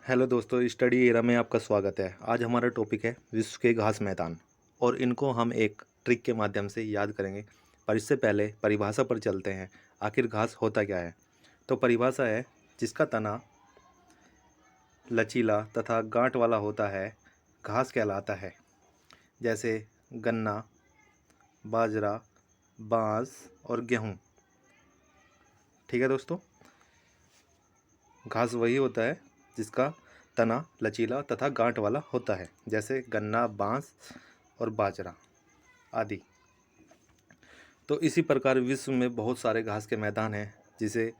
Hello दोस्तों, study era में आपका स्वागत है। आज हमारा टॉपिक है विश्व के घास मैदान और इनको हम एक ट्रिक के माध्यम से याद करेंगे। पर इससे पहले परिभाषा पर चलते हैं। आखिर घास होता क्या है? तो परिभाषा है जिसका तना लचीला तथा गांठ वाला होता है घास कहलाता है। जैसे गन्ना, बाजरा, बांस और गेहूँ। ठीक है दोस्तों, घास वही होता है जिसका तना लचीला तथा गांठ वाला होता है, जैसे गन्ना, बांस और बाजरा आदि। तो इसी प्रकार विश्व में बहुत सारे घास के मैदान हैं जिसे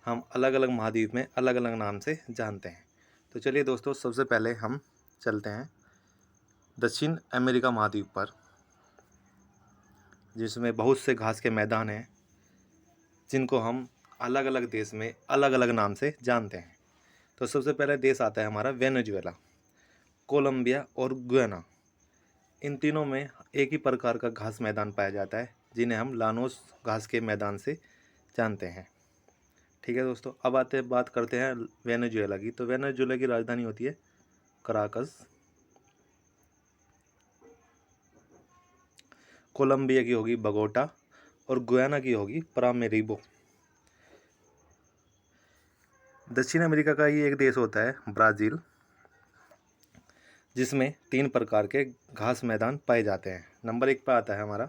हम अलग अलग महाद्वीप में अलग अलग नाम से जानते हैं। तो चलिए दोस्तों, सबसे पहले हम चलते हैं दक्षिण अमेरिका महाद्वीप पर, जिसमें बहुत से घास के मैदान हैं जिनको हम अलग अलग देश में अलग अलग नाम से जानते हैं। तो सबसे पहले देश आता है हमारा वेनेजुएला, कोलंबिया और गुयाना। इन तीनों में एक ही प्रकार का घास मैदान पाया जाता है जिन्हें हम लानोस घास के मैदान से जानते हैं। ठीक है दोस्तों, अब बात करते हैं वेनेजुएला की। तो वेनेजुएला की राजधानी होती है कराकस। कोलंबिया की होगी बगोटा और गुयाना की होगी परामेरिबो। दक्षिण अमेरिका का ही एक देश होता है ब्राज़ील, जिसमें 3 प्रकार के घास मैदान पाए जाते हैं। नंबर 1 पर आता है हमारा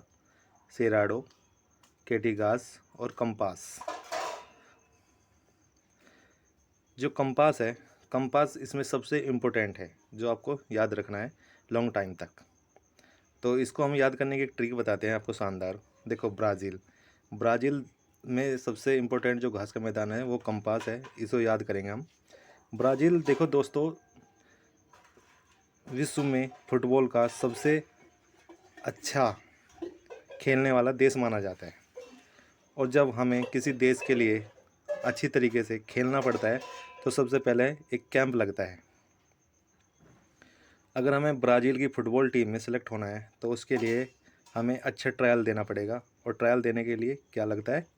सेराडो, केटिगास और कंपास। जो कंपास है, कंपास इसमें सबसे इम्पोर्टेंट है, जो आपको याद रखना है लॉन्ग टाइम तक। तो इसको हम याद करने की एक ट्रिक बताते हैं आपको शानदार। देखो, ब्राज़ील ब्राज़ील में सबसे इम्पोर्टेंट जो घास का मैदान है वो कंपास है, इसको याद करेंगे हम। ब्राज़ील, देखो दोस्तों, विश्व में फुटबॉल का सबसे अच्छा खेलने वाला देश माना जाता है। और जब हमें किसी देश के लिए अच्छी तरीके से खेलना पड़ता है तो सबसे पहले एक कैंप लगता है। अगर हमें ब्राज़ील की फ़ुटबॉल टीम में सेलेक्ट होना है तो उसके लिए हमें अच्छा ट्रायल देना पड़ेगा, और ट्रायल देने के लिए क्या लगता है?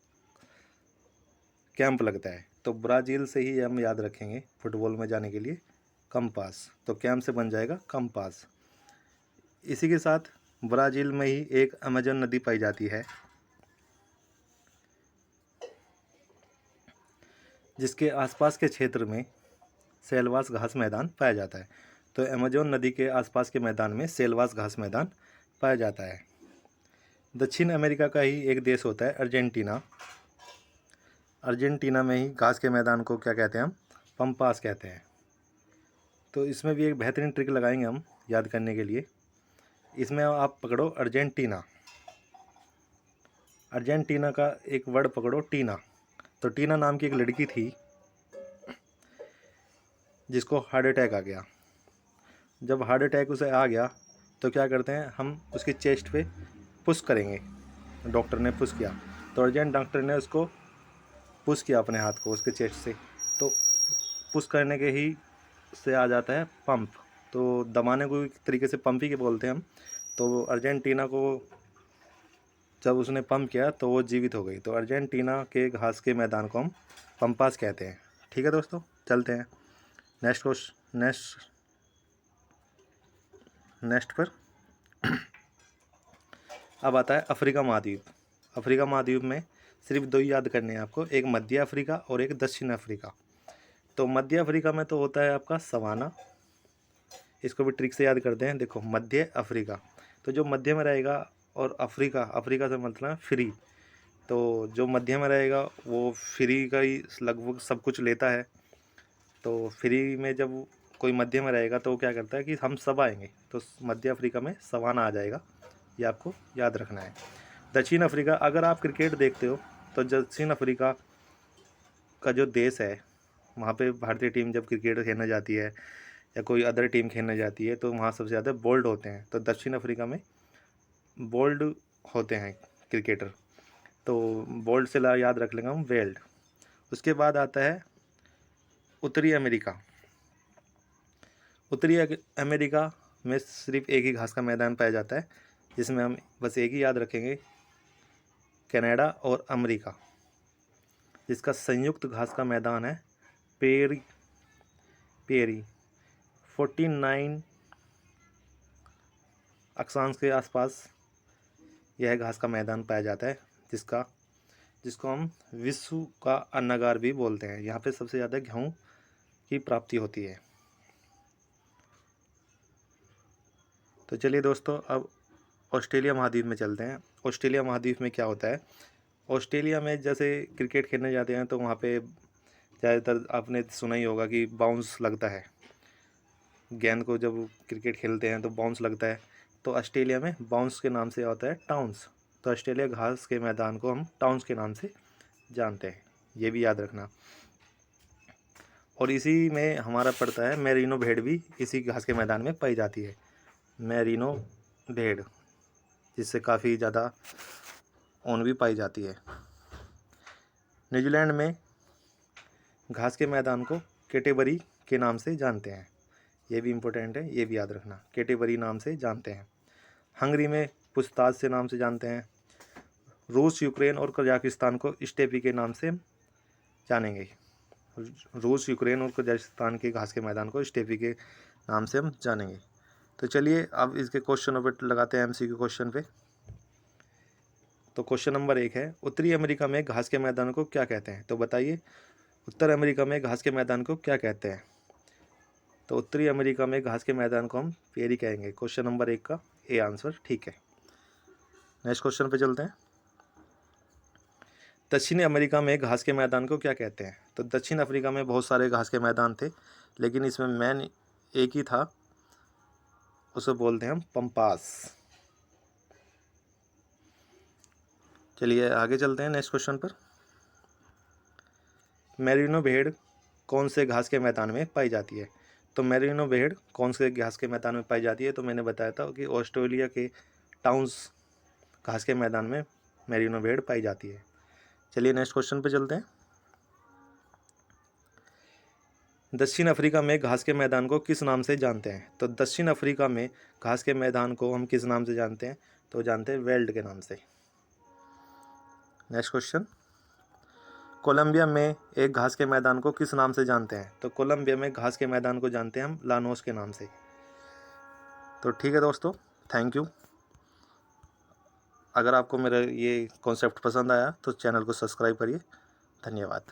कैंप लगता है। तो ब्राज़ील से ही हम याद रखेंगे फ़ुटबॉल में जाने के लिए कंपास। तो कैंप से बन जाएगा कंपास। इसी के साथ ब्राज़ील में ही एक अमेजन नदी पाई जाती है, जिसके आसपास के क्षेत्र में सेलवास घास मैदान पाया जाता है। तो अमेजोन नदी के आसपास के मैदान में सेलवास घास मैदान पाया जाता है। दक्षिण अमेरिका का ही एक देश होता है अर्जेंटीना। अर्जेंटीना में ही घास के मैदान को क्या कहते हैं? हम पंपास कहते हैं। तो इसमें भी एक बेहतरीन ट्रिक लगाएंगे हम याद करने के लिए। इसमें आप पकड़ो अर्जेंटीना, अर्जेंटीना का एक वर्ड पकड़ो टीना। तो टीना नाम की एक लड़की थी जिसको हार्ट अटैक आ गया। जब हार्ट अटैक उसे आ गया तो क्या करते हैं, हम उसकी चेस्ट पे पुश करेंगे। डॉक्टर ने पुश किया, तो अर्जेंट डॉक्टर ने उसको पुश किया अपने हाथ को उसके चेस्ट से। तो पुश करने के ही से आ जाता है पंप। तो दबाने को एक तरीके से पंप ही के बोलते हैं हम। तो अर्जेंटीना को जब उसने पंप किया तो वो जीवित हो गई। तो अर्जेंटीना के घास के मैदान को हम पंपास कहते हैं। ठीक है दोस्तों, चलते हैं नेक्स्ट पर। अब आता है अफ्रीका महाद्वीप। अफ्रीका महाद्वीप में सिर्फ 2 ही याद करने हैं आपको, एक मध्य अफ्रीका और एक दक्षिण अफ्रीका। तो मध्य अफ्रीका में तो होता है आपका सवाना। इसको भी ट्रिक से याद करते हैं। देखो, मध्य अफ्रीका, तो जो मध्य में रहेगा, और अफ्रीका, अफ्रीका से मतलब है फ्री। तो जो मध्य में रहेगा वो फ्री का ही लगभग सब कुछ लेता है। तो फ्री में जब कोई मध्य में रहेगा तो वो क्या करता है कि हम सब आएंगे, तो मध्य अफ्रीका में सवाना आ जाएगा। ये आपको याद रखना है। दक्षिण अफ्रीका, अगर आप क्रिकेट देखते हो तो दक्षिण अफ्रीका का जो देश है, वहाँ पे भारतीय टीम जब क्रिकेट खेलने जाती है या कोई अदर टीम खेलने जाती है तो वहाँ सबसे ज़्यादा बोल्ड होते हैं। तो दक्षिण अफ्रीका में बोल्ड होते हैं क्रिकेटर। तो बोल्ड से याद रख लेंगे हम वेल्ड। उसके बाद आता है उत्तरी अमेरिका। उत्तरी अमेरिका में सिर्फ एक ही घास का मैदान पाया जाता है, जिसमें हम बस एक ही याद रखेंगे, कनाडा और अमेरिका, जिसका संयुक्त घास का मैदान है पेरी पेरी 49 अक्षांश के आसपास यह घास का मैदान पाया जाता है, जिसको हम विश्व का अन्नागार भी बोलते हैं। यहाँ पे सबसे ज़्यादा गेहूँ की प्राप्ति होती है। तो चलिए दोस्तों, अब ऑस्ट्रेलिया महाद्वीप में चलते हैं। ऑस्ट्रेलिया महाद्वीप में क्या होता है? ऑस्ट्रेलिया में जैसे क्रिकेट खेलने जाते हैं तो वहाँ पे ज़्यादातर आपने सुना ही होगा कि बाउंस लगता है। गेंद को जब क्रिकेट खेलते हैं तो बाउंस लगता है। तो ऑस्ट्रेलिया में बाउंस के नाम से होता है टाउन्स। तो ऑस्ट्रेलिया घास के मैदान को हम टाउन्स के नाम से जानते हैं, ये भी याद रखना। और इसी में हमारा पड़ता है मेरिनो भेड़ भी इसी घास के मैदान में पाई जाती है। मेरिनो भेड़, जिससे काफ़ी ज़्यादा ऊन भी पाई जाती है। न्यूजीलैंड में घास के मैदान को कैटेबरी के नाम से जानते हैं, ये भी इम्पोर्टेंट है, ये भी याद रखना, कैटेबरी नाम से जानते हैं। हंगरी में पुछताछ से नाम से जानते हैं। रूस, यूक्रेन और कजाकिस्तान को स्टेपी के नाम से जानेंगे। रूस, यूक्रेन और कजाकिस्तान के घास के मैदान को स्टेपी के नाम से हम जानेंगे। तो चलिए अब इसके क्वेश्चनों पे लगाते हैं एमसीक्यू क्वेश्चन पे। तो क्वेश्चन नंबर 1 है, उत्तरी अमेरिका में घास के मैदान को क्या कहते हैं? तो बताइए, उत्तर अमेरिका में घास के मैदान को क्या कहते हैं? तो उत्तरी अमेरिका में घास के मैदान को हम पेरी कहेंगे। क्वेश्चन नंबर 1 का ए आंसर ठीक है। नेक्स्ट क्वेश्चन पे चलते हैं। दक्षिण अमेरिका में घास के मैदान को क्या कहते हैं? तो दक्षिण अफ्रीका में बहुत सारे घास के मैदान थे, लेकिन इसमें मेन एक ही था, उसे बोलते हैं हम पंपास। चलिए आगे चलते हैं नेक्स्ट क्वेश्चन पर। मेरिनो भेड़ कौन से घास के मैदान में पाई जाती है? तो मेरिनो भेड़ कौन से घास के मैदान में पाई जाती है? तो मैंने बताया था कि ऑस्ट्रेलिया के टाउन्स घास के मैदान में मेरिनो भेड़ पाई जाती है। चलिए नेक्स्ट क्वेश्चन पे चलते हैं। दक्षिण अफ्रीका में घास के मैदान को किस नाम से जानते हैं? तो दक्षिण अफ्रीका में घास के मैदान को हम किस नाम से जानते हैं? तो जानते हैं वेल्ड के नाम से। नेक्स्ट क्वेश्चन, कोलंबिया में एक घास के मैदान को किस नाम से जानते हैं? तो कोलंबिया में घास के मैदान को जानते हैं हम लानोस के नाम से। तो ठीक है दोस्तों, थैंक यू। अगर आपको मेरा ये कॉन्सेप्ट पसंद आया तो चैनल को सब्सक्राइब करिए। धन्यवाद।